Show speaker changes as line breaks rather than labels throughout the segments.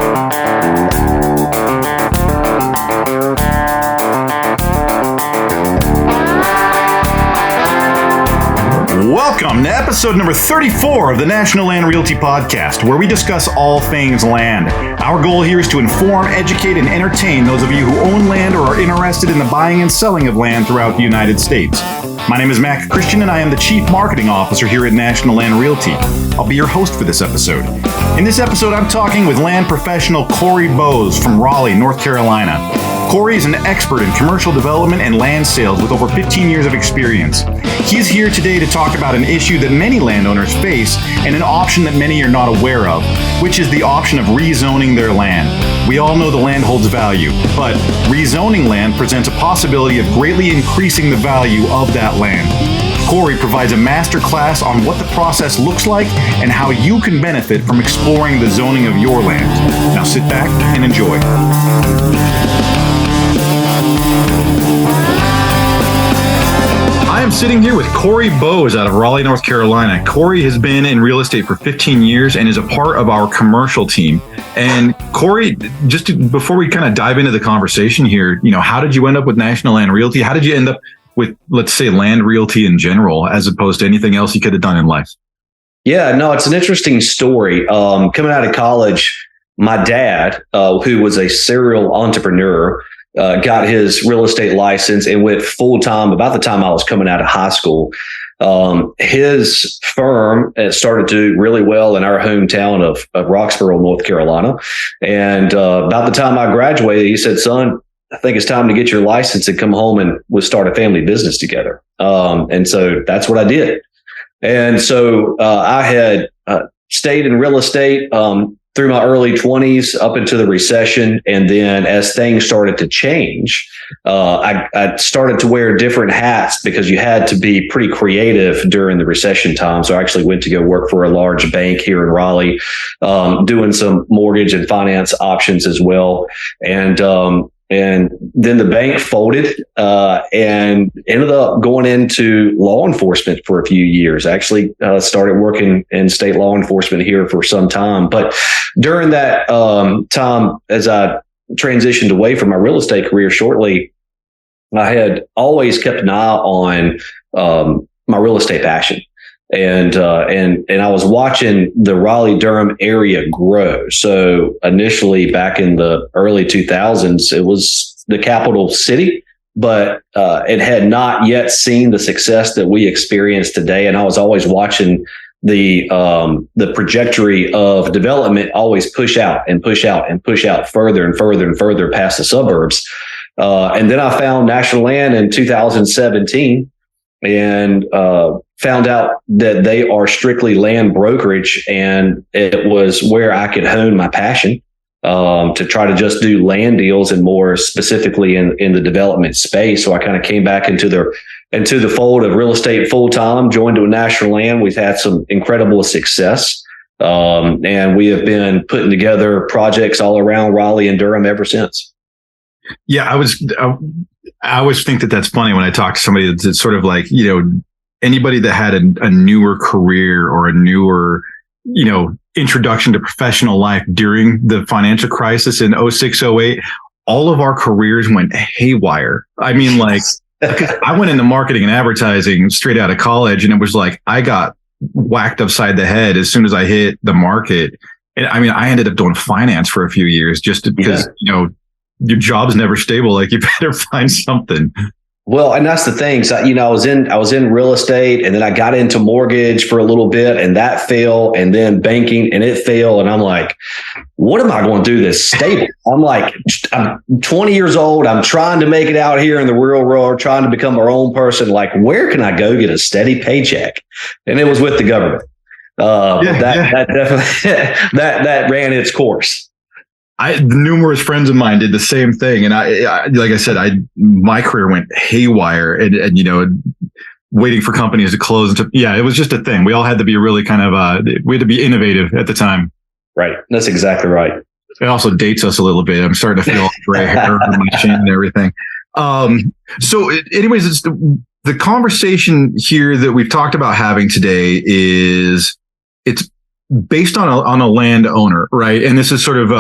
Welcome to episode number 34 of the National Land Realty Podcast, where we discuss all things land. Our goal here is to inform, educate, and entertain those of you who own land or are interested in the buying and selling of land throughout the United States. My name is Mac Christian, and I am the Chief Marketing Officer here at National Land Realty. I'll be your host for this episode. In this episode, I'm talking with land professional Cory Bowes from Raleigh, North Carolina. Cory is an expert in commercial development and land sales with over 15 years of experience. He's here today to talk about an issue that many landowners face and an option that many are not aware of, which is the option of rezoning their land. We all know the land holds value, but rezoning land presents a possibility of greatly increasing the value of that land. Cory provides a master class on what the process looks like and how you can benefit from exploring the zoning of your land. Now sit back and enjoy. I am sitting here with Cory Bowes out of Raleigh, North Carolina. Cory has been in real estate for 15 years and is a part of our commercial team. And Cory, before we kind of dive into the conversation here, how did you end up with National Land Realty? How did you end up with, let's say, land realty in general, as opposed to anything else you could have done in life?
Yeah, no, it's an interesting story. Coming out of college, my dad, who was a serial entrepreneur, got his real estate license and went full time about the time I was coming out of high school. His firm started to do really well in our hometown of Roxborough, North Carolina. And about the time I graduated, he said, "Son, I think it's time to get your license and come home and we'll start a family business together." And so that's what I did. And so I had stayed in real estate through my early 20s up into the recession. And then as things started to change, I started to wear different hats because you had to be pretty creative during the recession time. So I actually went to go work for a large bank here in Raleigh, doing some mortgage and finance options as well. And then the bank folded and ended up going into law enforcement for a few years. I actually started working in state law enforcement here for some time. But during that time, as I transitioned away from my real estate career shortly, I had always kept an eye on my real estate passion. And I was watching the Raleigh-Durham area grow. So initially back in the early 2000s, it was the capital city, but it had not yet seen the success that we experience today. And I was always watching the trajectory of development always push out and push out and push out further and further and further past the suburbs. And then I found National Land in 2017 and found out that they are strictly land brokerage, and it was where I could hone my passion to try to just do land deals and more specifically in the development space. So I kind of came back into the fold of real estate full time, joined with National Land. We've had some incredible success, and we have been putting together projects all around Raleigh and Durham ever since.
Yeah, I always think that that's funny when I talk to somebody that's sort of like, anybody that had a newer career or a newer, introduction to professional life during the financial crisis in 06, 08, all of our careers went haywire. I mean, like, I went into marketing and advertising straight out of college, and it was like, I got whacked upside the head as soon as I hit the market. And I mean, I ended up doing finance for a few years just because, your job's never stable. Like, you better find something.
Well, and that's the thing. So, I was in real estate, and then I got into mortgage for a little bit, and that failed, and then banking, and it failed. And I'm like, what am I going to do that's stable? I'm 20 years old. I'm trying to make it out here in the real world, trying to become our own person. Like, where can I go get a steady paycheck? And it was with the government. That definitely that ran its course.
Numerous friends of mine did the same thing. And I like I said, my career went haywire and waiting for companies to close. It was just a thing. We all had to be really kind of, we had to be innovative at the time.
Right. That's exactly right.
It also dates us a little bit. I'm starting to feel gray hair on my chin and everything. So anyways, it's the conversation here that we've talked about having today is it's based on a landowner, right? And this is sort of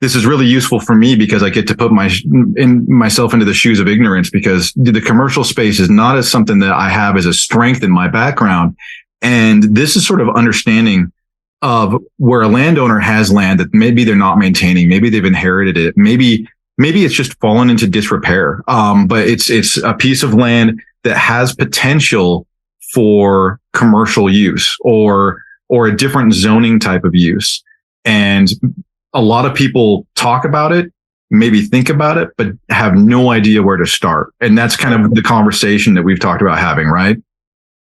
this is really useful for me because I get to put myself into the shoes of ignorance, because the commercial space is not as something that I have as a strength in my background. And this is sort of understanding of where a landowner has land that maybe they're not maintaining, maybe they've inherited it, maybe it's just fallen into disrepair. But it's a piece of land that has potential for commercial use or a different zoning type of use. And a lot of people talk about it, maybe think about it, but have no idea where to start. And that's kind of the conversation that we've talked about having, right?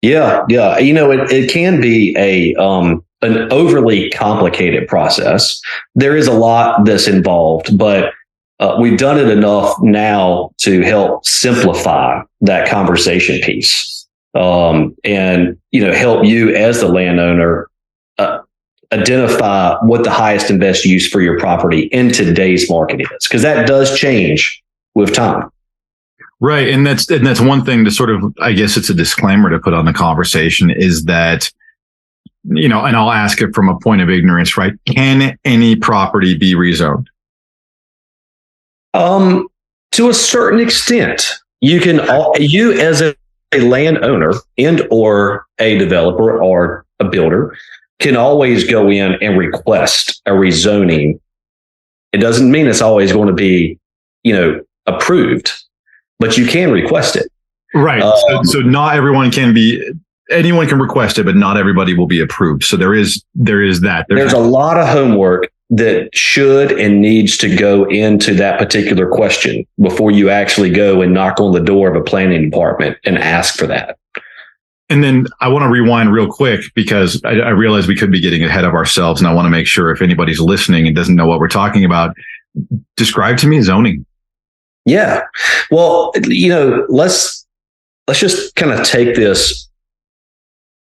Yeah. Yeah. It can be an overly complicated process. There is a lot that's involved, but we've done it enough now to help simplify that conversation piece, and help you as the landowner identify what the highest and best use for your property in today's market is, because that does change with time.
Right. And that's one thing to sort of, I guess it's a disclaimer to put on the conversation, is that, and I'll ask it from a point of ignorance, right? Can any property be rezoned?
To a certain extent, you as a landowner and or a developer or a builder can always go in and request a rezoning. It doesn't mean it's always going to be, approved, but you can request it.
Right. So not everyone anyone can request it, but not everybody will be approved. So there is that.
There's a lot of homework that should and needs to go into that particular question before you actually go and knock on the door of a planning department and ask for that.
And then I want to rewind real quick, because I realize we could be getting ahead of ourselves, and I want to make sure if anybody's listening and doesn't know what we're talking about, describe to me zoning.
Yeah. Well, let's just kind of take this.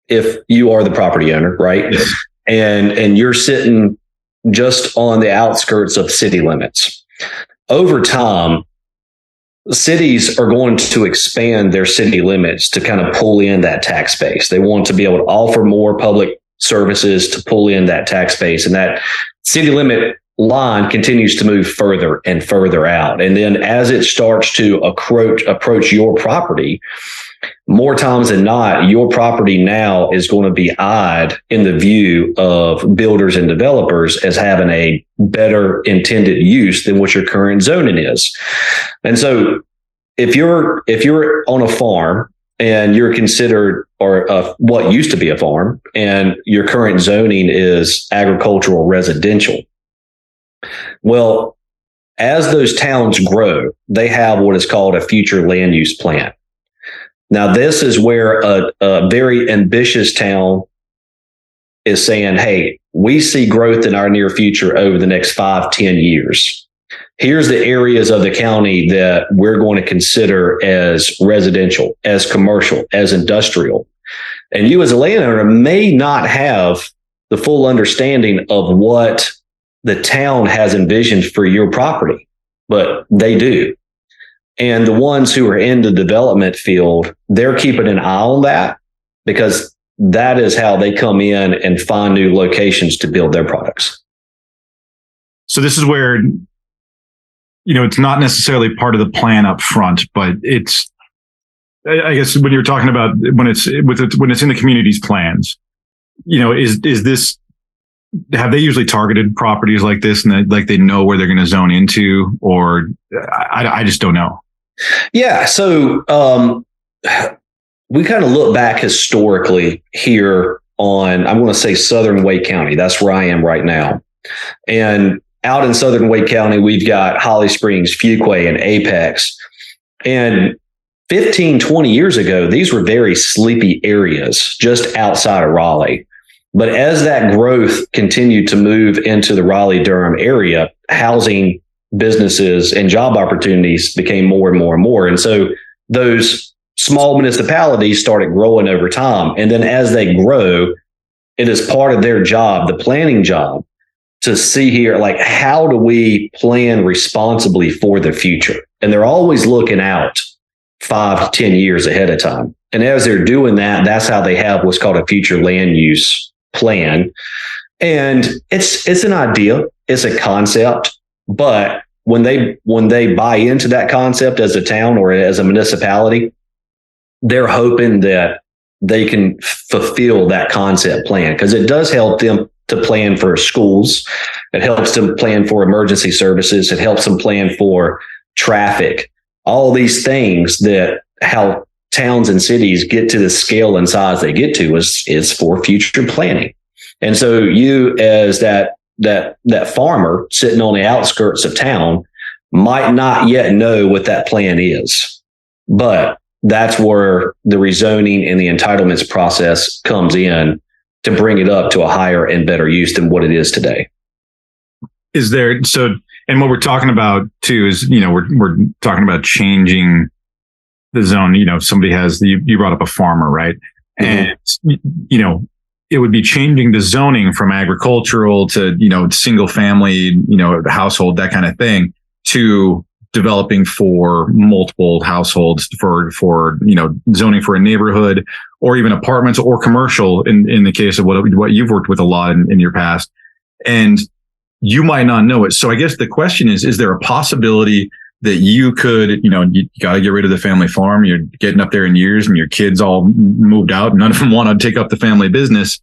If you are the property owner, right?
Yes.
And you're sitting just on the outskirts of city limits. Over time, cities are going to expand their city limits to kind of pull in that tax base. They want to be able to offer more public services to pull in that tax base. And that city limit line continues to move further and further out. And then as it starts to approach your property, more times than not, your property now is going to be eyed in the view of builders and developers as having a better intended use than what your current zoning is. And so if you're on a farm and you're considered, or what used to be a farm, and your current zoning is agricultural residential, well, as those towns grow, they have what is called a future land use plan. Now, this is where a very ambitious town is saying, hey, we see growth in our near future over the next 5-10 years. Here's the areas of the county that we're going to consider as residential, as commercial, as industrial. And you as a landowner may not have the full understanding of what the town has envisioned for your property, but they do. And the ones who are in the development field, they're keeping an eye on that, because that is how they come in and find new locations to build their products.
So this is where, it's not necessarily part of the plan up front, but it's, I guess when you're talking about when it's in the community's plans, is this, have they usually targeted properties like this, and like they know where they're going to zone into, or I just don't know.
Yeah. So we kind of look back historically here on, I'm going to say Southern Wake County. That's where I am right now. And out in Southern Wake County, we've got Holly Springs, Fuquay, and Apex. And 15, 20 years ago, these were very sleepy areas just outside of Raleigh. But as that growth continued to move into the Raleigh-Durham area, housing, businesses, and job opportunities became more and more and more. And so those small municipalities started growing over time. And then as they grow, it is part of their job, the planning job, to see here, like, how do we plan responsibly for the future? And they're always looking out 5 to 10 years ahead of time. And as they're doing that, that's how they have what's called a future land use plan. And it's an idea, it's a concept, but when they buy into that concept as a town or as a municipality, they're hoping that they can fulfill that concept plan, because it does help them to plan for schools. It helps them plan for emergency services. It helps them plan for traffic, all these things that how towns and cities get to the scale and size they get to is for future planning. And so you, as that farmer sitting on the outskirts of town, might not yet know what that plan is, but that's where the rezoning and the entitlements process comes in to bring it up to a higher and better use than what it is today.
Is there, so, and what we're talking about too is, we're talking about changing the zone. Somebody has, you brought up a farmer, right? And, it would be changing the zoning from agricultural to, single family, household, that kind of thing, to developing for multiple households, for zoning for a neighborhood, or even apartments or commercial in the case of what you've worked with a lot in your past. And you might not know it. So I guess the question is there a possibility that you could, you got to get rid of the family farm, you're getting up there in years and your kids all moved out, none of them want to take up the family business.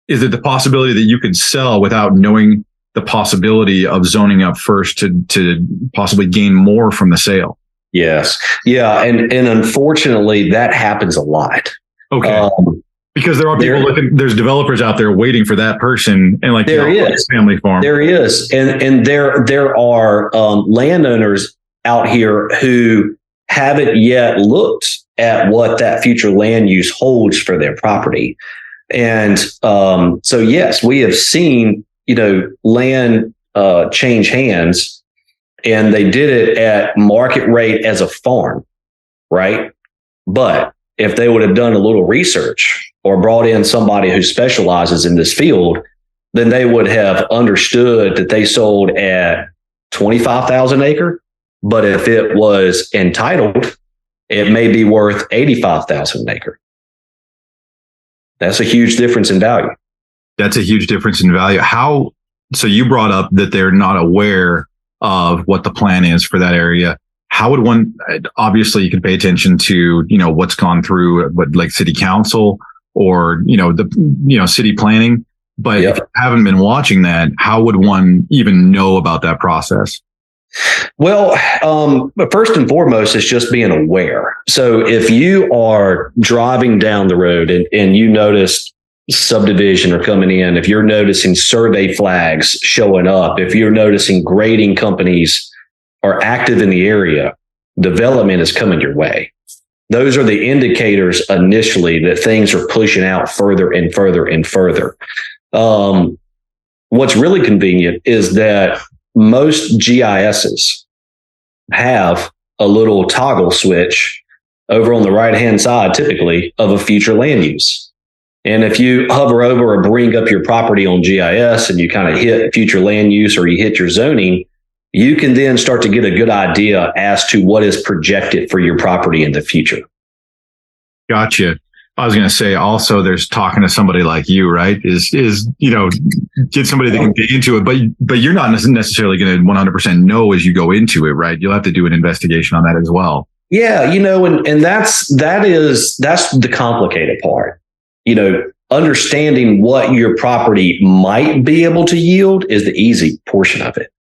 Is it the possibility that you could sell without knowing the possibility of zoning up first to possibly gain more from the sale?
Yes. Yeah. And unfortunately that happens a lot.
Okay. Because there are people there's developers out there waiting for that person, and
there is
family farm.
There is, and there are landowners out here who haven't yet looked at what that future land use holds for their property, and so yes, we have seen land change hands, and they did it at market rate as a farm, right? But if they would have done a little research or brought in somebody who specializes in this field, then they would have understood that they sold at 25,000 acre. But if it was entitled, it may be worth 85,000 acre. That's a huge difference in value.
That's a huge difference in value. So you brought up that they're not aware of what the plan is for that area. How would one, obviously you can pay attention to, what's gone through like city council or, city planning, but if you haven't been watching that, how would one even know about that process?
Well, first and foremost, it's just being aware. So if you are driving down the road and you notice subdivision are coming in, if you're noticing survey flags showing up, if you're noticing grading companies are active in the area, development is coming your way. Those are the indicators initially that things are pushing out further and further and further. What's really convenient is that most GISs have a little toggle switch over on the right-hand side, typically, of a future land use. And if you hover over or bring up your property on GIS and you kind of hit future land use or you hit your zoning, you can then start to get a good idea as to what is projected for your property in the future.
Gotcha. I was going to say also there's talking to somebody like you, right? Is get somebody that can get into it, but you're not necessarily going to 100% know as you go into it, right? You'll have to do an investigation on that as well.
Yeah. And that's the complicated part. Understanding what your property might be able to yield is the easy portion of it.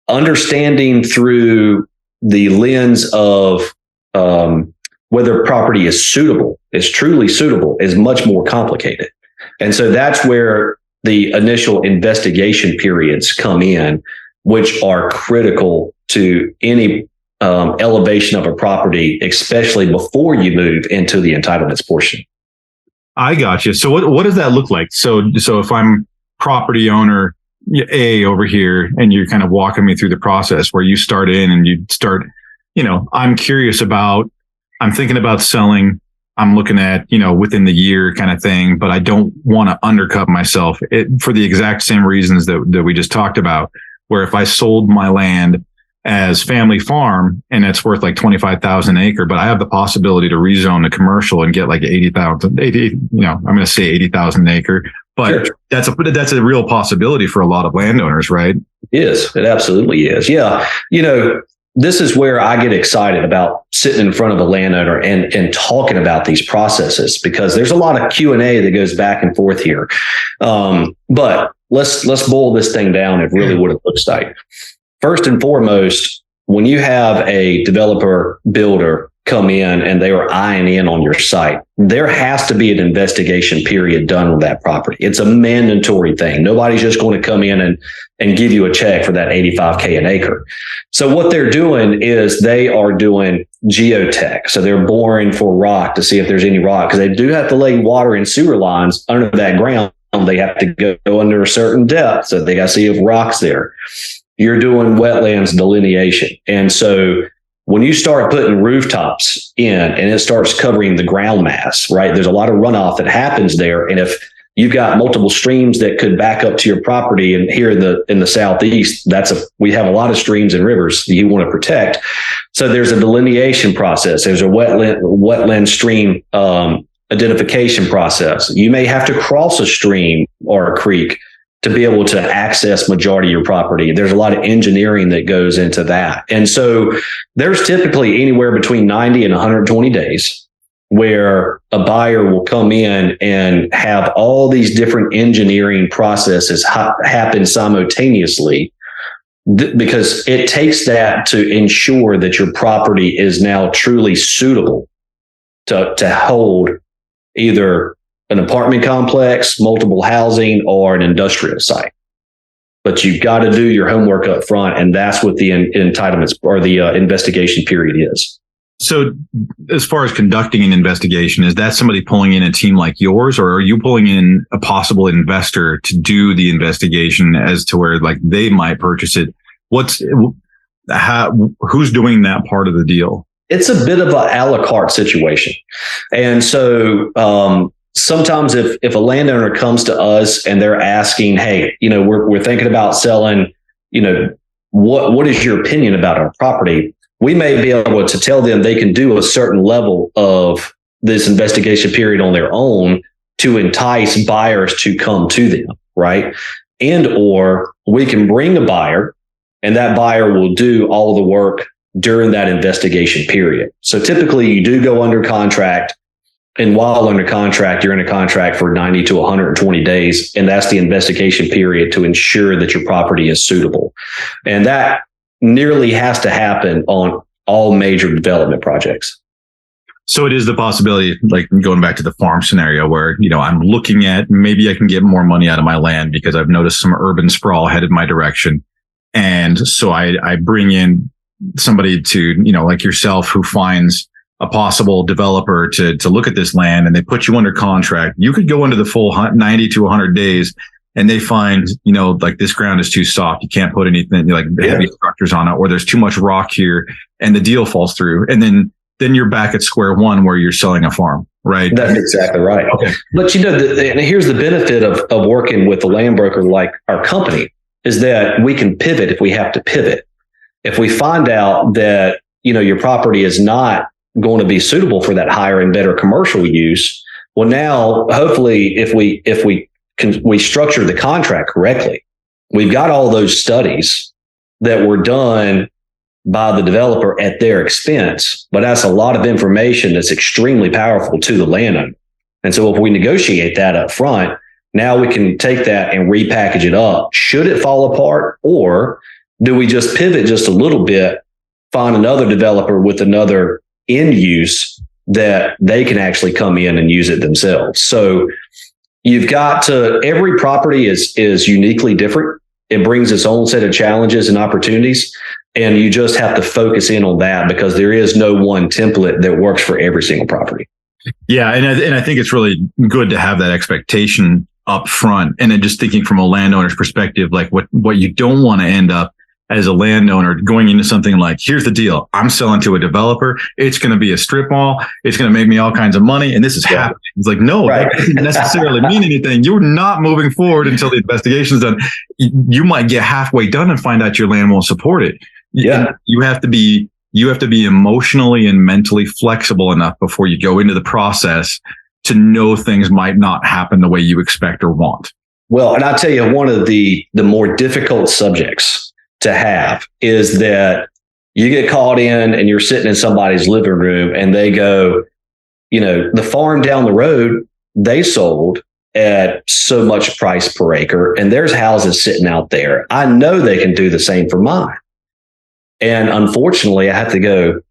Understanding through the lens of whether property is truly suitable, is much more complicated. And so that's where the initial investigation periods come in, which are critical to any elevation of a property, especially before you move into the entitlements portion.
I got you. So what does that look like? So if I'm property owner A over here, and you're kind of walking me through the process where you start in and you start, I'm curious about, I'm thinking about selling, I'm looking at, within the year kind of thing, but I don't want to undercut myself for the exact same reasons that we just talked about, where if I sold my land as family farm and it's worth like 25,000 acre, but I have the possibility to rezone to commercial and get like 80,000 acre, but
Sure.
that's a real possibility for a lot of landowners, right?
It absolutely is. Yeah. This is where I get excited about sitting in front of a landowner and talking about these processes, because there's a lot of Q&A that goes back and forth here. But let's boil this thing down and really what it looks like. First and foremost, when you have a developer builder come in and they are eyeing in on your site, there has to be an investigation period done with that property. It's a mandatory thing. Nobody's just going to come in and give you a check for that $85K an acre. So what they're doing is they are doing geotech. So they're boring for rock to see if there's any rock, because they do have to lay water and sewer lines under that ground. They have to go under a certain depth. So they got to see if rock's there. You're doing wetlands delineation. And so when you start putting rooftops in and it starts covering the ground mass, right, there's a lot of runoff that happens there. And if you've got multiple streams that could back up to your property, and here in the southeast, we have a lot of streams and rivers that you want to protect. So there's a delineation process. There's a wetland stream identification process. You may have to cross a stream or a creek to be able to access majority of your property. There's a lot of engineering that goes into that. And so there's typically anywhere between 90 and 120 days where a buyer will come in and have all these different engineering processes happen simultaneously, because it takes that to ensure that your property is now truly suitable to hold either an apartment complex, multiple housing, or an industrial site. But you've got to do your homework up front, and that's what the entitlements or the investigation period is.
So as far as conducting an investigation, is that somebody pulling in a team like yours, or are you pulling in a possible investor to do the investigation as to where like they might purchase it? Who's doing that part of the deal?
It's a bit of a la carte situation. And so sometimes if a landowner comes to us and they're asking, hey, we're thinking about selling, what is your opinion about our property? We may be able to tell them they can do a certain level of this investigation period on their own to entice buyers to come to them, right? And or we can bring a buyer, and that buyer will do all the work during that investigation period. So typically you do go under contract, and while under contract, you're in a contract for 90 to 120 days. And that's the investigation period to ensure that your property is suitable. And that nearly has to happen on all major development projects.
So it is the possibility, like going back to the farm scenario where, I'm looking at maybe I can get more money out of my land because I've noticed some urban sprawl headed my direction. And so I bring in somebody to, like yourself, who finds a possible developer to look at this land, and they put you under contract. You could go into the full 90 to 100 days and they find, like this ground is too soft. You can't put anything like heavy structures on it, or there's too much rock here, and the deal falls through. And then you're back at square one where you're selling a farm, right?
That's exactly right. Okay. But and here's the benefit of working with a land broker like our company, is that we can pivot if we have to pivot. If we find out that, your property is not going to be suitable for that higher and better commercial use, well, now hopefully if we structure the contract correctly, we've got all those studies that were done by the developer at their expense, but that's a lot of information that's extremely powerful to the landowner. And so if we negotiate that up front, now we can take that and repackage it up. Should it fall apart, or do we just pivot just a little bit, find another developer with another end use that they can actually come in and use it themselves? So you've got to, every property is uniquely different. It brings its own set of challenges and opportunities, and you just have to focus in on that, because there is no one template that works for every single property.
Yeah. And I think it's really good to have that expectation up front. And then just thinking from a landowner's perspective, like what you don't want to end up as a landowner going into something like, here's the deal, I'm selling to a developer. It's going to be a strip mall. It's going to make me all kinds of money. And this is happening. It's like, no, that doesn't necessarily mean anything. You're not moving forward until the investigation's done. You might get halfway done and find out your land won't support it. Yeah. You have to be emotionally and mentally flexible enough before you go into the process to know things might not happen the way you expect or want.
Well, and I'll tell you, one of the more difficult subjects to have is that you get called in and you're sitting in somebody's living room and they go, the farm down the road, they sold at so much price per acre, and there's houses sitting out there. I know they can do the same for mine. And unfortunately, I have to go,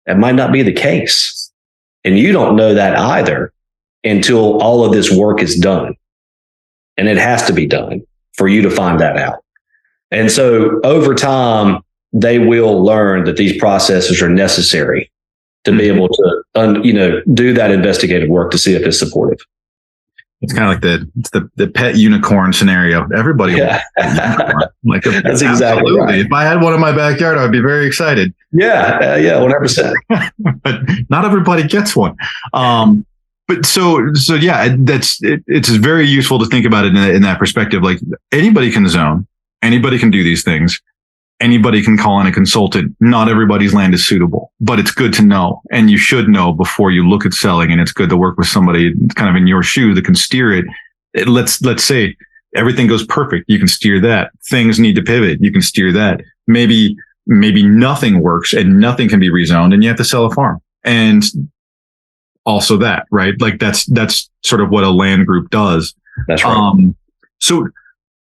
that might not be the case. And you don't know that either until all of this work is done. And it has to be done for you to find that out. And so over time, they will learn that these processes are necessary to be able to, do that investigative work to see if it's supportive.
It's kind of like the pet unicorn scenario. Everybody wants a unicorn. Like
that's exactly right.
If I had one in my backyard, I'd be very excited.
Yeah, 100%.
But not everybody gets one. But so yeah, it's very useful to think about it in that perspective. Like anybody can zone, anybody can do these things. Anybody can call in a consultant. Not everybody's land is suitable, but it's good to know. And you should know before you look at selling. And it's good to work with somebody kind of in your shoe that can steer it. Let's say everything goes perfect. You can steer that. Things need to pivot. You can steer that. Maybe nothing works and nothing can be rezoned and you have to sell a farm. And also that, right? Like that's sort of what a land group does.
That's right.
So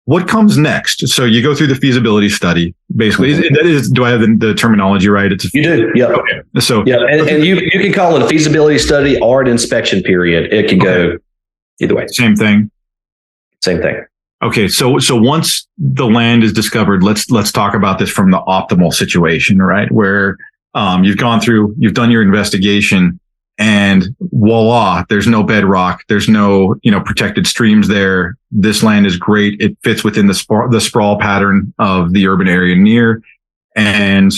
what comes next? So you go through the feasibility study, basically. Do I have the terminology right?
You do. Yeah.
Okay. So
yeah, and you can call it a feasibility study or an inspection period. It can go either way.
Same thing.
Same thing.
Okay. So once the land is discovered, let's talk about this from the optimal situation, right? Where you've done your investigation. And voila, there's no bedrock. There's no, protected streams there. This land is great. It fits within the sprawl pattern of the urban area near. And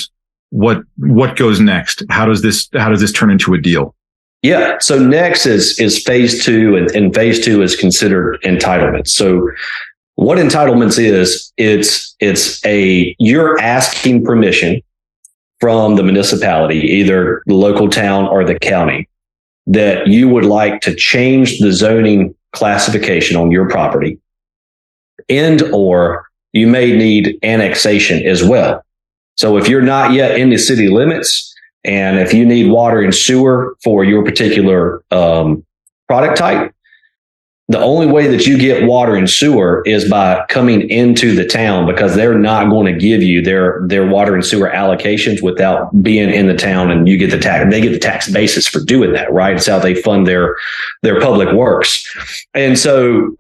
what goes next? How does this turn into a deal?
Yeah. So next is phase two, and phase two is considered entitlements. So what entitlements is, you're asking permission from the municipality, either the local town or the county, that you would like to change the zoning classification on your property, and or you may need annexation as well. So if you're not yet in the city limits, and if you need water and sewer for your particular product type, the only way that you get water and sewer is by coming into the town, because they're not going to give you their water and sewer allocations without being in the town, and you get the tax. They get the tax basis for doing that, right? It's how they fund their public works. And so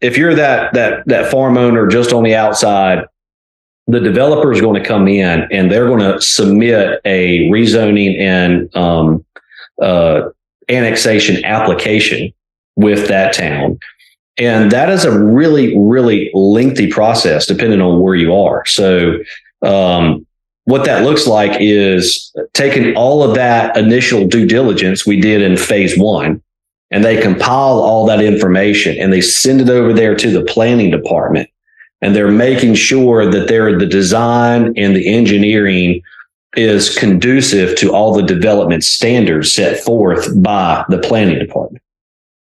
if you're that farm owner just on the outside, the developer is going to come in and they're going to submit a rezoning and annexation application with that town. And that is a really, really lengthy process depending on where you are. So what that looks like is taking all of that initial due diligence we did in phase one, and they compile all that information and they send it over there to the planning department. And they're making sure that the design and the engineering is conducive to all the development standards set forth by the planning department.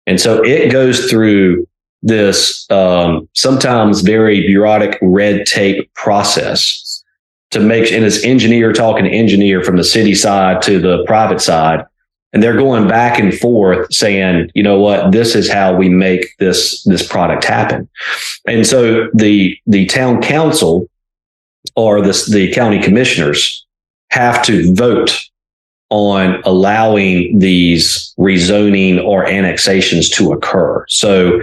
And so it goes through this sometimes very bureaucratic red tape process to make, and it's engineer talking to engineer from the city side to the private side. And they're going back and forth saying, you know what, this is how we make this product happen. And so the town council or the county commissioners have to vote on allowing these rezoning or annexations to occur. So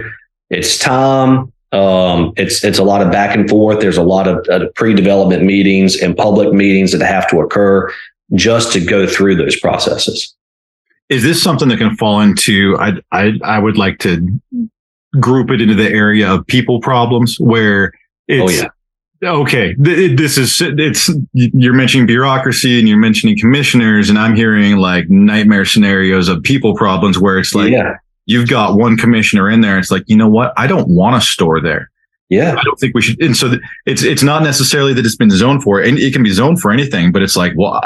it's time. It's a lot of back and forth. There's a lot of pre-development meetings and public meetings that have to occur just to go through those processes.
Is this something that can fall into, I would like to group it into the area of people problems where it's, okay, you're mentioning bureaucracy and you're mentioning commissioners, and I'm hearing like nightmare scenarios of people problems where it's like, you've got one commissioner in there. It's like, you know what? I don't want to store there.
Yeah.
I don't think we should. And so it's not necessarily that it's been zoned for, and it can be zoned for anything, but it's like, well,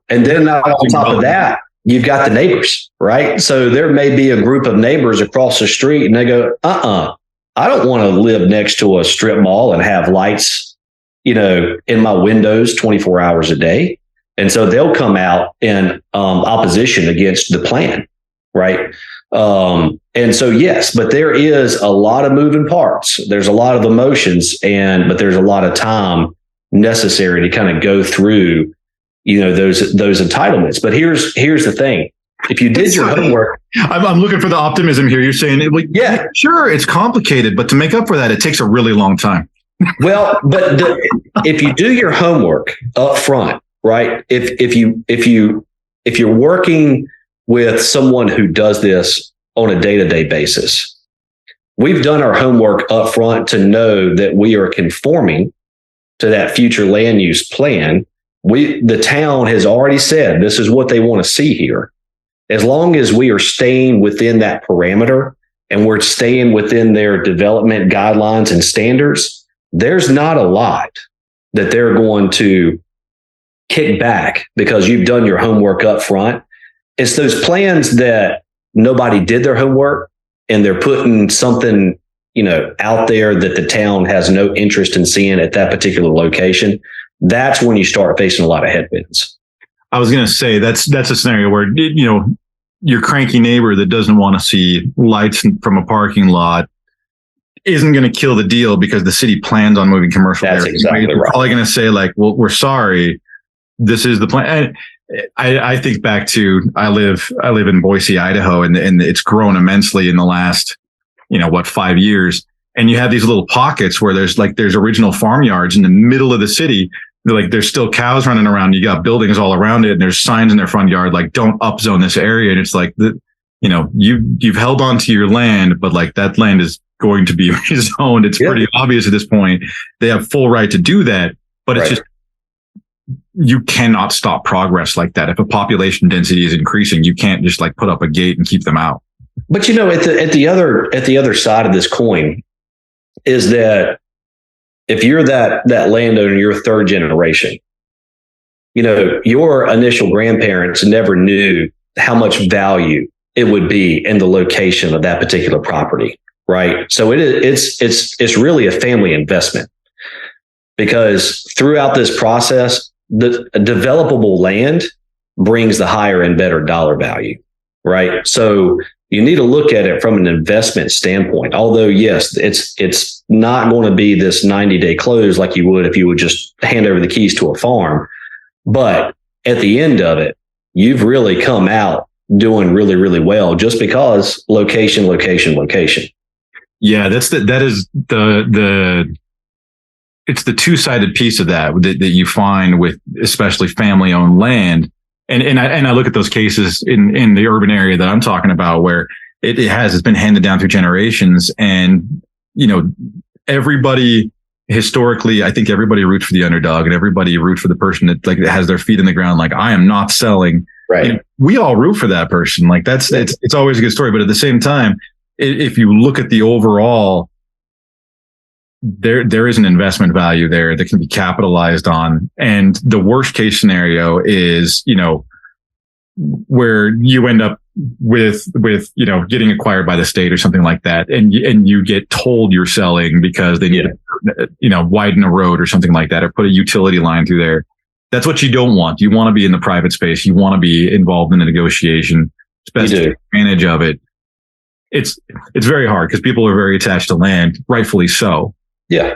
and then on top of that, you've got the neighbors, right? So there may be a group of neighbors across the street and they go, I don't want to live next to a strip mall and have lights, in my windows 24 hours a day. And so they'll come out in opposition against the plan, right? And so, yes, but there is a lot of moving parts. There's a lot of emotions, but there's a lot of time necessary to kind of go through, those entitlements. But here's the thing. If you did your homework,
I'm looking for the optimism here. You're saying, yeah, sure, it's complicated, but to make up for that, it takes a really long time.
Well, but if you do your homework up front, right? If you're working with someone who does this on a day-to-day basis, we've done our homework up front to know that we are conforming to that future land use plan. The town has already said this is what they want to see here. As long as we are staying within that parameter and we're staying within their development guidelines and standards, there's not a lot that they're going to kick back because you've done your homework up front. It's those plans that nobody did their homework and they're putting something, out there that the town has no interest in seeing at that particular location. That's when you start facing a lot of headwinds.
I was going to say that's a scenario where, your cranky neighbor that doesn't want to see lights from a parking lot isn't going to kill the deal because the city plans on moving commercial
areas.
That's
exactly
They're
right.
probably going to say well, we're sorry. This is the plan. I think back to, I live in Boise, Idaho, and it's grown immensely in the last, 5 years. And you have these little pockets where there's original farmyards in the middle of the city. There's still cows running around. You got buildings all around it, and there's signs in their front yard don't upzone this area. And it's you've held on to your land, but that land is going to be rezoned. It's pretty obvious at this point. They have full right to do that, but it's just, you cannot stop progress like that. If a population density is increasing, you can't just put up a gate and keep them out.
But at the other side of this coin is that if you're that landowner, you're third generation, your initial grandparents never knew how much value it would be in the location of that particular property, right? So it's really a family investment, because throughout this process, the developable land brings the higher and better dollar value, right? So you need to look at it from an investment standpoint. Although, yes, it's not going to be this 90-day close like you would if you would just hand over the keys to a farm. But at the end of it, you've really come out doing really, really well just because location.
Yeah, that is the it's the two-sided piece of that you find with especially family-owned land. And I look at those cases in the urban area that I'm talking about where it's been handed down through generations, and everybody historically, I think everybody roots for the underdog and everybody roots for the person that has their feet in the ground. I am not selling.
Right.
We all root for that person. It's always a good story. But at the same time, if you look at the overall, there is an investment value there that can be capitalized on. And the worst case scenario is, where you end up with, getting acquired by the state or something like that. And you get told you're selling because they need to, widen a road or something like that, or put a utility line through there. That's what you don't want. You want to be in the private space. You want to be involved in the negotiation. It's best to take advantage of it. It's very hard because people are very attached to land, rightfully so.
Yeah.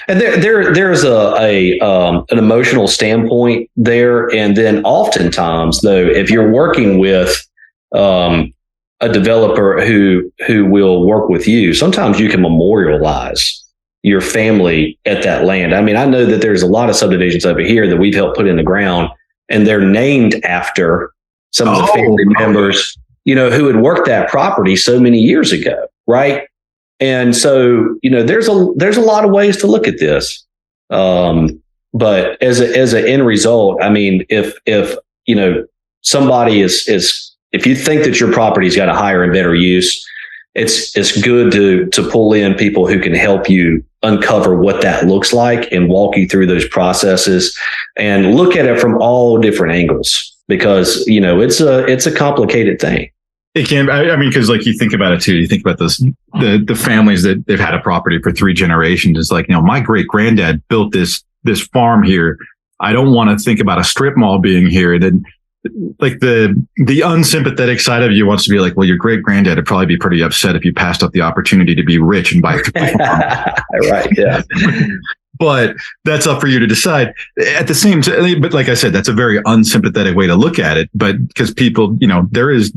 And there's an emotional standpoint there. And then oftentimes, though, if you're working with a developer who will work with you, sometimes you can memorialize your family at that land. I mean, I know that there's a lot of subdivisions over here that we've helped put in the ground, and they're named after some of the family members, who had worked that property so many years ago, right? And so, there's a lot of ways to look at this. But as an end result, I mean, if somebody if you think that your property's got a higher and better use, it's good to pull in people who can help you uncover what that looks like and walk you through those processes and look at it from all different angles. because, it's a complicated thing.
It can. I mean, because like you think about it too. You think about the families that they've had a property for 3 generations. It's like, my great granddad built this farm here. I don't want to think about a strip mall being here. Then, like the unsympathetic side of you wants to be like, well, your great granddad would probably be pretty upset if you passed up the opportunity to be rich and buy 3 farms.
Right. Yeah.
But that's up for you to decide. At the same time, but like I said, that's a very unsympathetic way to look at it. But because people, there's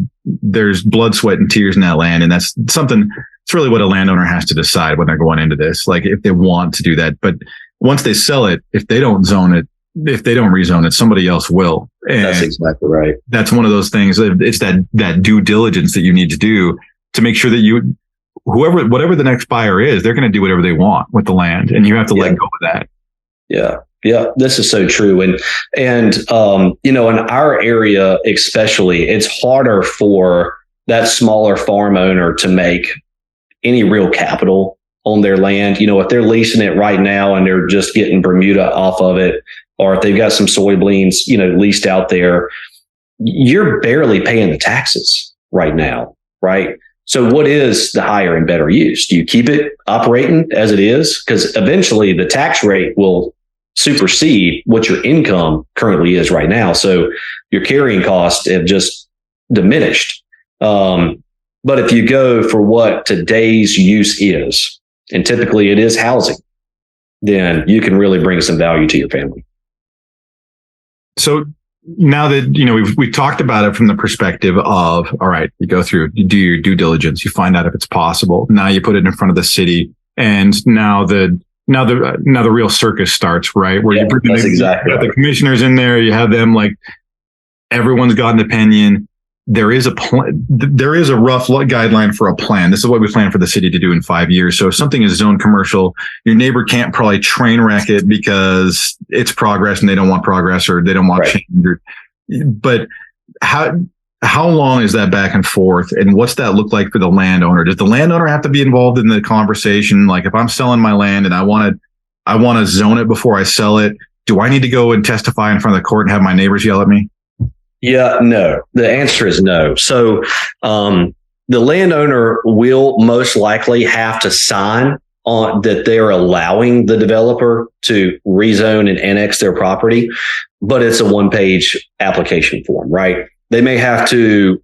blood, sweat, and tears in that land, and that's something. It's really what a landowner has to decide when they're going into this. Like if they want to do that, but once they sell it, if they don't zone it, if they don't rezone it, somebody else will. And
that's exactly right.
That's one of those things. It's that due diligence that you need to do to make sure that whatever the next buyer is, they're going to do whatever they want with the land, and you have to let go of that.
Yeah. Yeah. This is so true. And in our area, especially, it's harder for that smaller farm owner to make any real capital on their land. If they're leasing it right now and they're just getting Bermuda off of it, or if they've got some soybeans, leased out there, you're barely paying the taxes right now. Right. So what is the higher and better use? Do you keep it operating as it is? Because eventually the tax rate will supersede what your income currently is right now. So your carrying costs have just diminished. But if you go for what today's use is, and typically it is housing, then you can really bring some value to your family.
So now that, we've talked about it from the perspective of, all right, you go through, you do your due diligence, you find out if it's possible. Now you put it in front of the city, and now the real circus starts, right? Where you bring the commissioners in there, you have them, like, everyone's got an opinion. There is a plan. There is a rough guideline for a plan. This is what we plan for the city to do in 5 years. So if something is zoned commercial, your neighbor can't probably train wreck it because it's progress and they don't want progress, or they don't want change. But how long is that back and forth, and what's that look like for the landowner? Does the landowner have to be involved in the conversation? Like, if I'm selling my land and I want to zone it before I sell it, do I need to go and testify in front of the court and have my neighbors yell at me?
Yeah, no. The answer is no. So the landowner will most likely have to sign on that they're allowing the developer to rezone and annex their property, but it's a 1-page application form, right? They may have to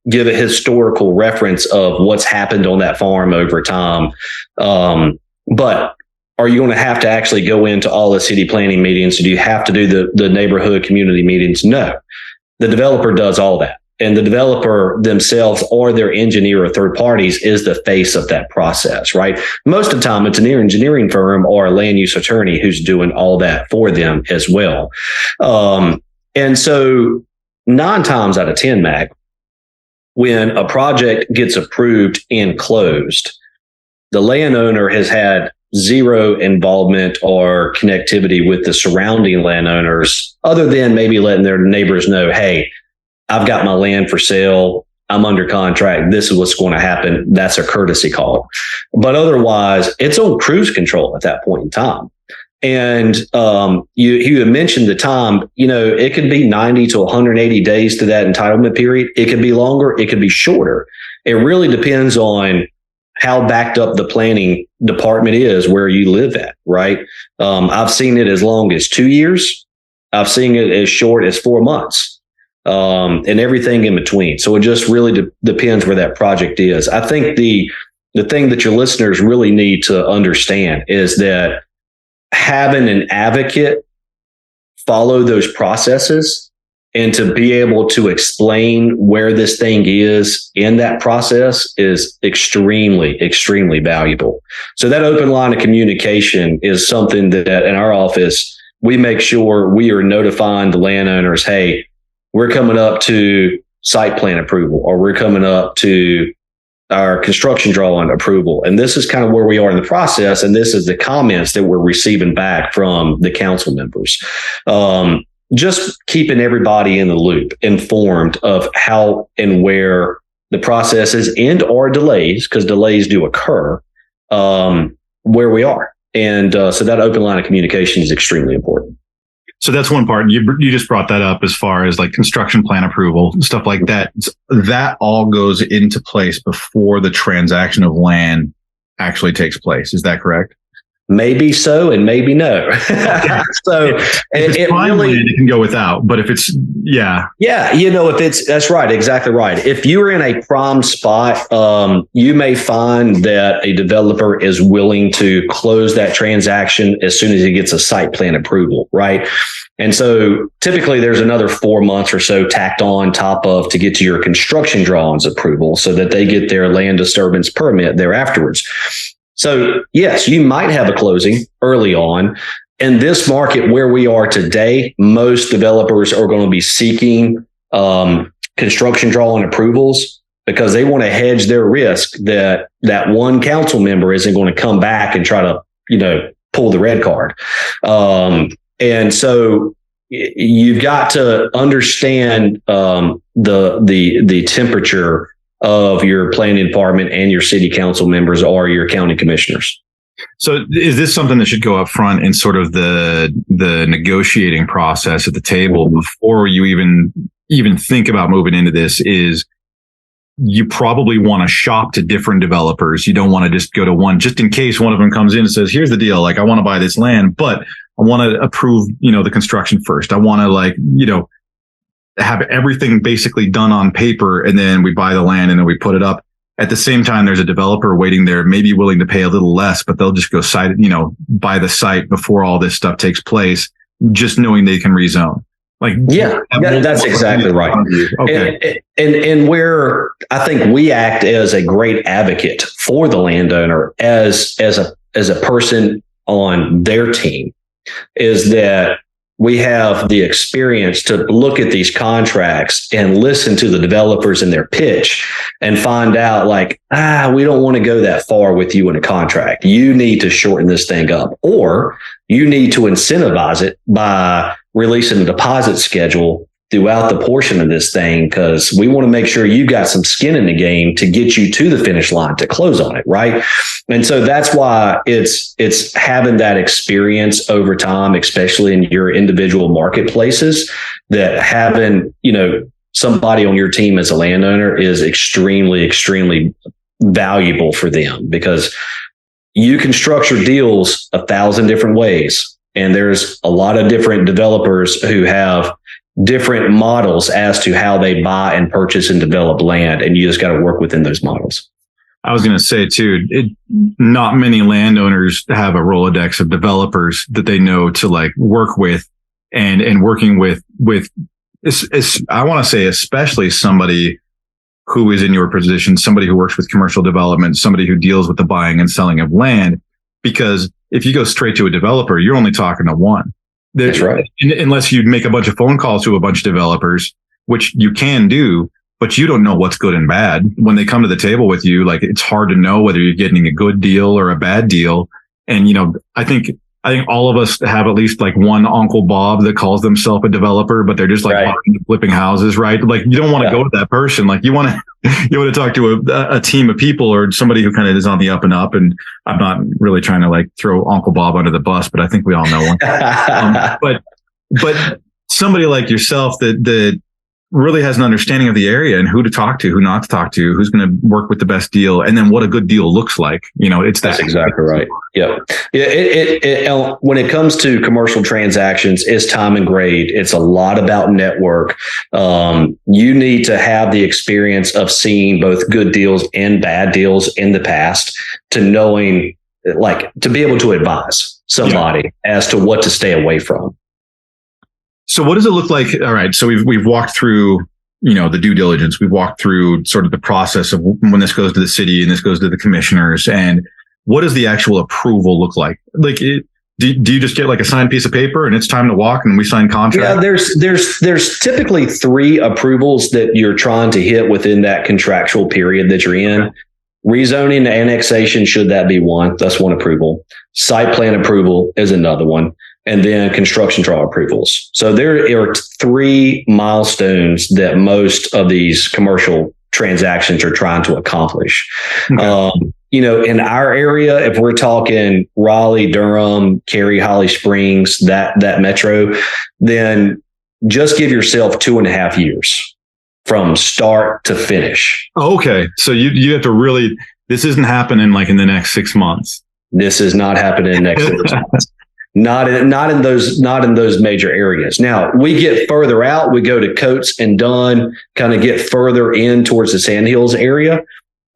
give a historical reference of what's happened on that farm over time. But are you going to have to actually go into all the city planning meetings? Do you have to do the neighborhood community meetings? No. The developer does all that. And the developer themselves, or their engineer or third parties, is the face of that process, right? Most of the time, it's an engineering firm or a land use attorney who's doing all that for them as well. And so 9 times out of 10, Mac, when a project gets approved and closed, the landowner has had zero involvement or connectivity with the surrounding landowners, other than maybe letting their neighbors know, hey, I've got my land for sale, I'm under contract, this is what's going to happen. That's a courtesy call. But otherwise, it's on cruise control at that point in time. And you had mentioned the time, it could be 90 to 180 days to that entitlement period. It could be longer, it could be shorter. It really depends on how backed up the planning department is where you live at, right? I've seen it as long as 2 years. I've seen it as short as 4 months, and everything in between. So it just really depends where that project is. I think the thing that your listeners really need to understand is that having an advocate follow those processes and to be able to explain where this thing is in that process is extremely, extremely valuable. So that open line of communication is something that in our office, we make sure we are notifying the landowners, hey, we're coming up to site plan approval, or we're coming up to our construction drawing approval. And this is kind of where we are in the process. And this is the comments that we're receiving back from the council members. Just keeping everybody in the loop, informed of how and where the process is, and or delays, because delays do occur, where we are. And so that open line of communication is extremely important.
So that's one part. You just brought that up as far as like construction plan approval, stuff like that. That all goes into place before the transaction of land actually takes place. Is that correct?
Maybe so, and maybe no. So
if it's prime land, it can go without. But if it's
that's right, exactly right. If you're in a prime spot, you may find that a developer is willing to close that transaction as soon as he gets a site plan approval, right? And so typically there's another 4 months or so tacked on top of to get to your construction drawings approval so that they get their land disturbance permit there afterwards. So yes, you might have a closing early on. In this market where we are today, most developers are going to be seeking construction drawing approvals because they want to hedge their risk that one council member isn't going to come back and try to, pull the red card. And so you've got to understand the temperature of your planning department and your city council members or your county commissioners.
So is this something that should go up front in sort of the negotiating process at the table before you even think about moving into this? Is you probably want to shop to different developers. You don't want to just go to one, just in case one of them comes in and says, here's the deal. Like, I want to buy this land, but I want to approve, the construction first. I want to have everything basically done on paper, and then we buy the land and then we put it up. At the same time, there's a developer waiting there, maybe willing to pay a little less, but they'll just go buy the site before all this stuff takes place, just knowing they can rezone.
That's exactly right.
Okay.
And where I think we act as a great advocate for the landowner as a person on their team is that we have the experience to look at these contracts and listen to the developers in their pitch and find out we don't want to go that far with you in a contract. You need to shorten this thing up, or you need to incentivize it by releasing a deposit schedule throughout the portion of this thing, because we want to make sure you got some skin in the game to get you to the finish line to close on it, right? And so that's why it's having that experience over time, especially in your individual marketplaces, that having, somebody on your team as a landowner is extremely, extremely valuable for them, because you can structure deals 1,000 different ways. And there's a lot of different developers who have different models as to how they buy and purchase and develop land. And you just got to work within those models.
I was going to say too, not many landowners have a Rolodex of developers that they know to work with, and working with I want to say, especially somebody who is in your position, somebody who works with commercial development, somebody who deals with the buying and selling of land, because if you go straight to a developer, you're only talking to one.
That's right.
Unless you make a bunch of phone calls to a bunch of developers, which you can do, but you don't know what's good and bad. When they come to the table with you, it's hard to know whether you're getting a good deal or a bad deal. And, I think all of us have at least one Uncle Bob that calls themselves a developer, but they're just
right.
flipping houses, right? You don't want to go to that person. You want to talk to a team of people or somebody who kind of is on the up and up. And I'm not really trying to throw Uncle Bob under the bus, but I think we all know one. But somebody like yourself that really has an understanding of the area and who to talk to, who not to talk to, who's going to work with the best deal, and then what a good deal looks like. That's
exactly right. Yeah. When it comes to commercial transactions, it's time and grade. It's a lot about network. You need to have the experience of seeing both good deals and bad deals in the past to knowing, to be able to advise somebody as to what to stay away from.
So what does it look like? All right. So we've walked through, the due diligence. We've walked through sort of the process of when this goes to the city and this goes to the commissioners. And what does the actual approval look like? Do you just get a signed piece of paper and it's time to walk and we sign contract?
Yeah, there's typically 3 approvals that you're trying to hit within that contractual period that you're in. Rezoning and annexation, should that be one, that's one approval. Site plan approval is another one. And then construction draw approvals. So there are 3 milestones that most of these commercial transactions are trying to accomplish. Okay. in our area, if we're talking Raleigh, Durham, Cary, Holly Springs, that metro, then just give yourself 2.5 years from start to finish.
Okay. So you have to really, this isn't happening like in the next 6 months.
This is not happening in the next 6 months. Not in those major areas. Now we get further out, we go to Coates and Dunn, kind of get further in towards the Sandhills area.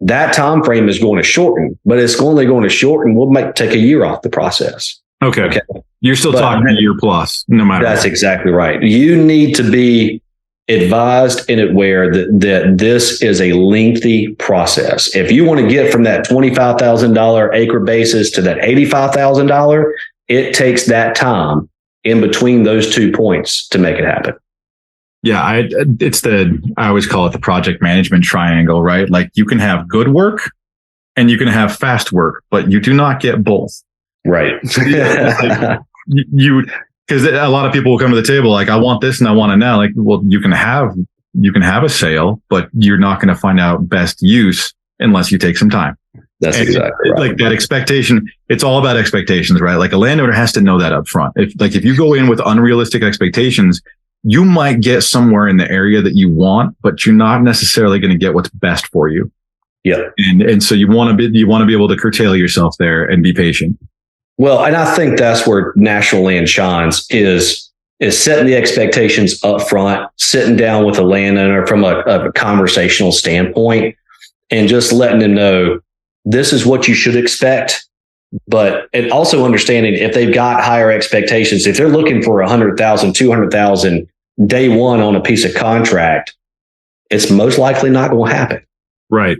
That time frame is going to shorten, but it's only going to shorten. We'll take a year off the process.
Okay. You're still talking a year plus, no matter.
That's exactly right. You need to be advised and aware that this is a lengthy process. If you want to get from that $25,000 acre basis to that $85,000, it takes that time in between those 2 points to make it happen.
Yeah, I always call it the project management triangle, right? Like you can have good work and you can have fast work, but you do not get both.
Right.
Because a lot of people will come to the table like, I want this and I want it now. Like, well, you can have a sale, but you're not going to find out best use unless you take some time.
That's exactly right.
Like that expectation. It's all about expectations, right? Like a landowner has to know that up front. If you go in with unrealistic expectations, you might get somewhere in the area that you want, but you're not necessarily going to get what's best for you.
Yeah.
And so you want to be able to curtail yourself there and be patient.
Well, and I think that's where National Land shines is setting the expectations up front, sitting down with a landowner from a conversational standpoint and just letting them know this is what you should expect. But and also understanding if they've got higher expectations, if they're looking for 100,000, 200,000 day one on a piece of contract, it's most likely not going to happen.
Right.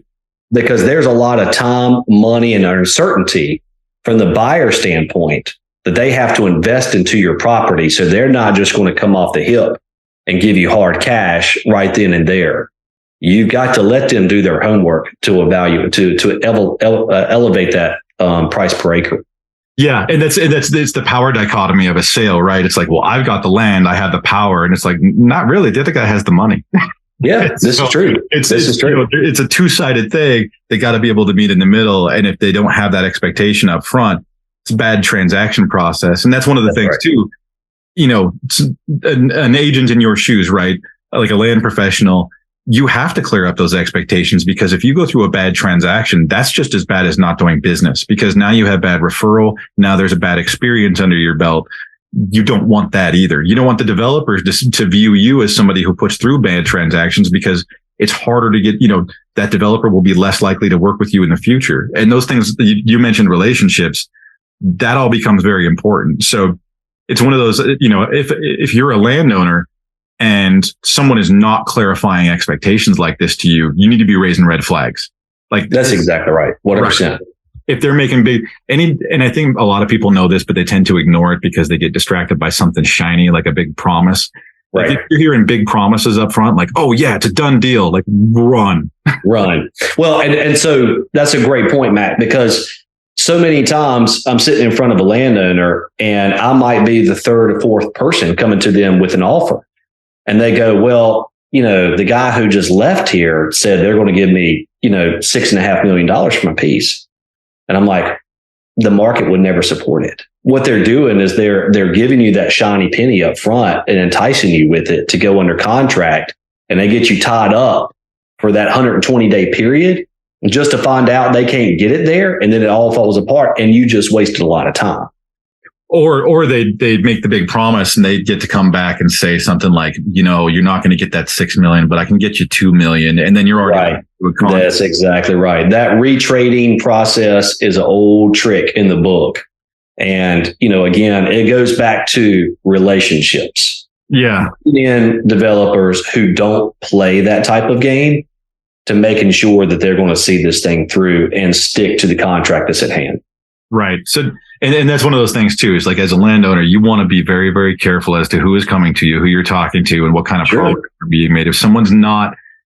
Because there's a lot of time, money, and uncertainty from the buyer standpoint that they have to invest into your property. So they're not just going to come off the hip and give you hard cash right then and there. You've got to let them do their homework to elevate that price per acre.
Yeah. And it's the power dichotomy of a sale, right? It's like, well, I've got the land, I have the power. And it's like, not really. The other guy has the money.
Yeah, this is true. This is true.
It's a two-sided thing. They got to be able to meet in the middle. And if they don't have that expectation up front, it's a bad transaction process. And that's one of the things right. too, an agent in your shoes, right? Like a land professional, you have to clear up those expectations, because if you go through a bad transaction, that's just as bad as not doing business, because now you have bad referral. Now there's a bad experience under your belt. You don't want that either. You don't want the developers to view you as somebody who puts through bad transactions, because it's harder to get, that developer will be less likely to work with you in the future. And those things, you mentioned relationships, that all becomes very important. So it's one of those, if you're a landowner and someone is not clarifying expectations like this to you, you need to be raising red flags. Like
that's exactly right. 100%. Right.
If they're making and I think a lot of people know this, but they tend to ignore it because they get distracted by something shiny, like a big promise.
Right.
Like if you're hearing big promises up front, like, oh yeah, it's a done deal, like run.
Well, and so that's a great point, Matt, because so many times I'm sitting in front of a landowner and I might be the third or fourth person coming to them with an offer. And they go, well, the guy who just left here said they're going to give me, $6.5 million for my piece. And I'm like, the market would never support it. What they're doing is they're giving you that shiny penny up front and enticing you with it to go under contract. And they get you tied up for that 120-day period just to find out they can't get it there. And then it all falls apart and you just wasted a lot of time.
Or they make the big promise and they get to come back and say something like, you're not going to get that 6 million, but I can get you 2 million. And then you're already
right. That's exactly right. That retrading process is an old trick in the book. And, again, it goes back to relationships.
Yeah.
And developers who don't play that type of game to making sure that they're going to see this thing through and stick to the contract that's at hand.
Right. So, and that's one of those things too, is like as a landowner, you want to be very, very careful as to who is coming to you, who you're talking to, and what kind of progress are being made. If someone's not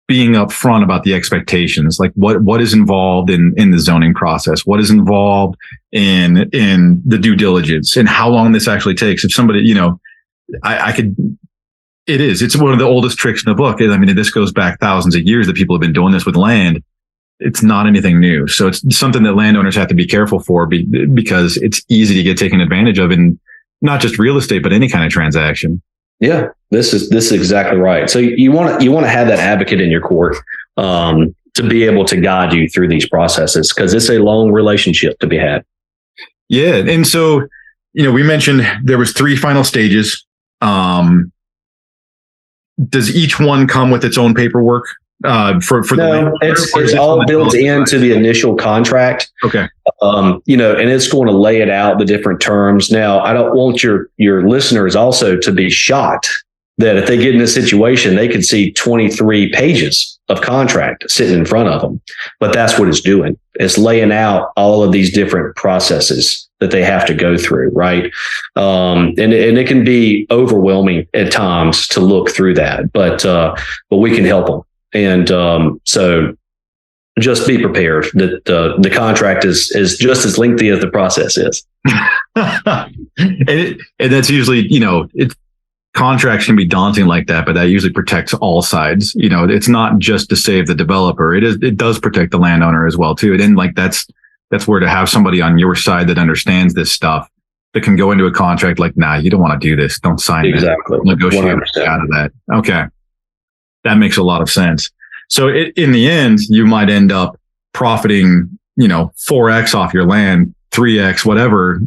being upfront about the expectations, like what is involved in the zoning process, what is involved in the due diligence, and how long this actually takes. If somebody, it's one of the oldest tricks in the book. I mean, this goes back thousands of years that people have been doing this with land. it's not anything new. So it's something that landowners have to be careful for because it's easy to get taken advantage of in not just real estate, but any kind of transaction.
Yeah, this is exactly right. So you want to have that advocate in your court to be able to guide you through these processes, because it's a long relationship to be had.
Yeah. And so, we mentioned there was 3 final stages. Does each one come with its own paperwork? For
no, it's all built into the initial contract.
Okay.
And it's going to lay it out, the different terms. Now, I don't want your listeners also to be shocked that if they get in this situation, they could see 23 pages of contract sitting in front of them. But that's what it's doing. It's laying out all of these different processes that they have to go through, right? And it can be overwhelming at times to look through that, but we can help them. And so just be prepared that the contract is just as lengthy as the process is.
and that's usually, contracts can be daunting like that, but that usually protects all sides. It's not just to save the developer. It does protect the landowner as well too. And like that's where to have somebody on your side that understands this stuff, that can go into a contract like, nah, you don't want to do this. Don't sign it.
Exactly.
Negotiate out of that. Okay. That makes a lot of sense. So in the end, you might end up profiting, 4x off your land, 3x, whatever.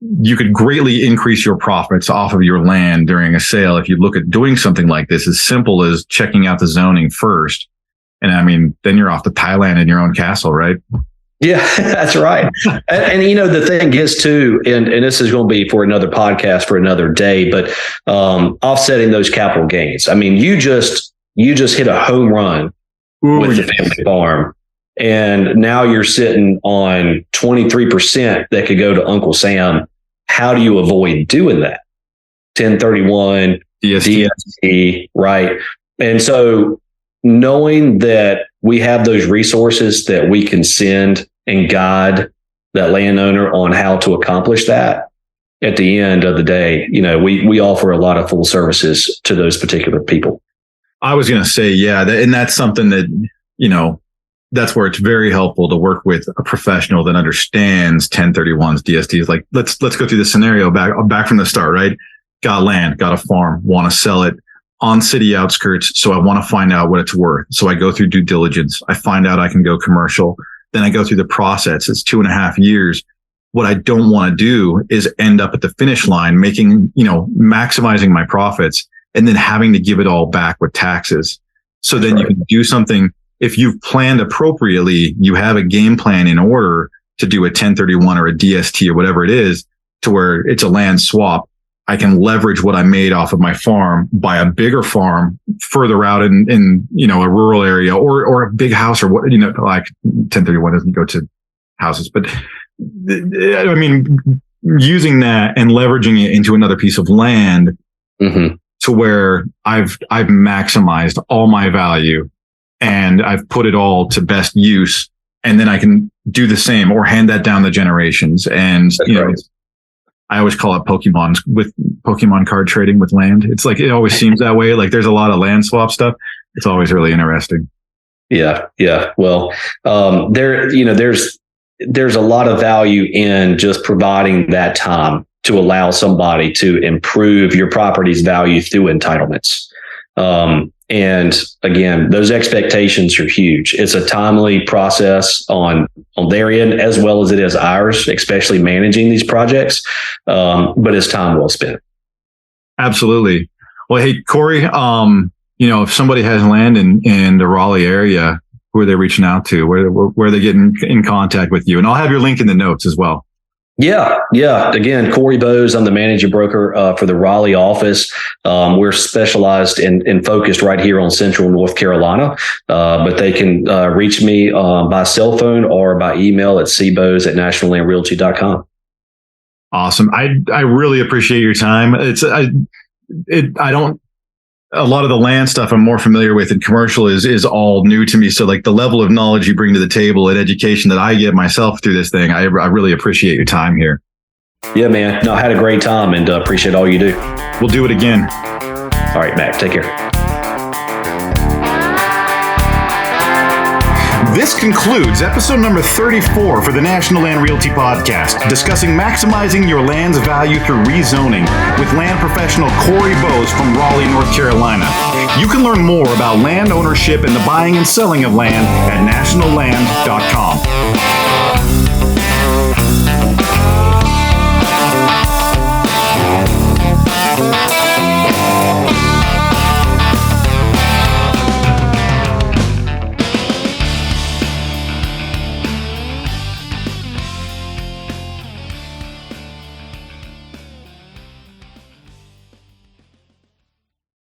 You could greatly increase your profits off of your land during a sale if you look at doing something like this, as simple as checking out the zoning first. And I mean, then you're off to Thailand in your own castle, right?
Yeah, that's right. And the thing is too, and this is going to be for another podcast for another day, but offsetting those capital gains. I mean, you just hit a home run with the family farm, and now you're sitting on 23% that could go to Uncle Sam. How do you avoid doing that? 1031, DST, right? And so knowing that we have those resources that we can send and guide that landowner on how to accomplish that, at the end of the day, we offer a lot of full services to those particular people.
I was going to say, yeah, and that's something that, that's where it's very helpful to work with a professional that understands 1031s, DSTs. Like, let's go through the scenario back from the start, right? Got land, got a farm, want to sell it on city outskirts. So I want to find out what it's worth. So I go through due diligence. I find out I can go commercial. Then I go through the process. It's 2.5 years. What I don't want to do is end up at the finish line, making, maximizing my profits and then having to give it all back with taxes. So then you can do something. If you've planned appropriately, you have a game plan in order to do a 1031 or a DST or whatever it is, to where it's a land swap. I can leverage what I made off of my farm, buy a bigger farm further out in a rural area or a big house, or what, like 1031 doesn't go to houses, but I mean, using that and leveraging it into another piece of land to where I've maximized all my value and I've put it all to best use. And then I can do the same or hand that down the generations. And, I always call it Pokemon card trading with land. It's like, it always seems that way. Like there's a lot of land swap stuff. It's always really interesting.
Yeah. Yeah. Well, there's a lot of value in just providing that time to allow somebody to improve your property's value through entitlements. And again, those expectations are huge. It's a timely process on their end as well as it is ours, especially managing these projects. But it's time well spent. Absolutely.
Well, hey, Cory, if somebody has land in the Raleigh area, who are they reaching out to? Where are they getting in contact with you? And I'll have your link in the notes as well.
Yeah. Again, Cory Bose, I'm the managing broker for the Raleigh office. We're specialized and focused right here on Central North Carolina, but they can reach me by cell phone or by email at cbose@nationallandrealty.com.
Awesome. I really appreciate your time. A lot of the land stuff I'm more familiar with, and commercial is all new to me. So like the level of knowledge you bring to the table and education that I get myself through this thing, I really appreciate your time here.
Yeah, man. No, I had a great time and appreciate all you do.
We'll do it again.
All right, Mac, take care.
This concludes episode number 34 for the National Land Realty Podcast, discussing maximizing your land's value through rezoning with land professional Cory from Raleigh, North Carolina. You can learn more about land ownership and the buying and selling of land at nationalland.com.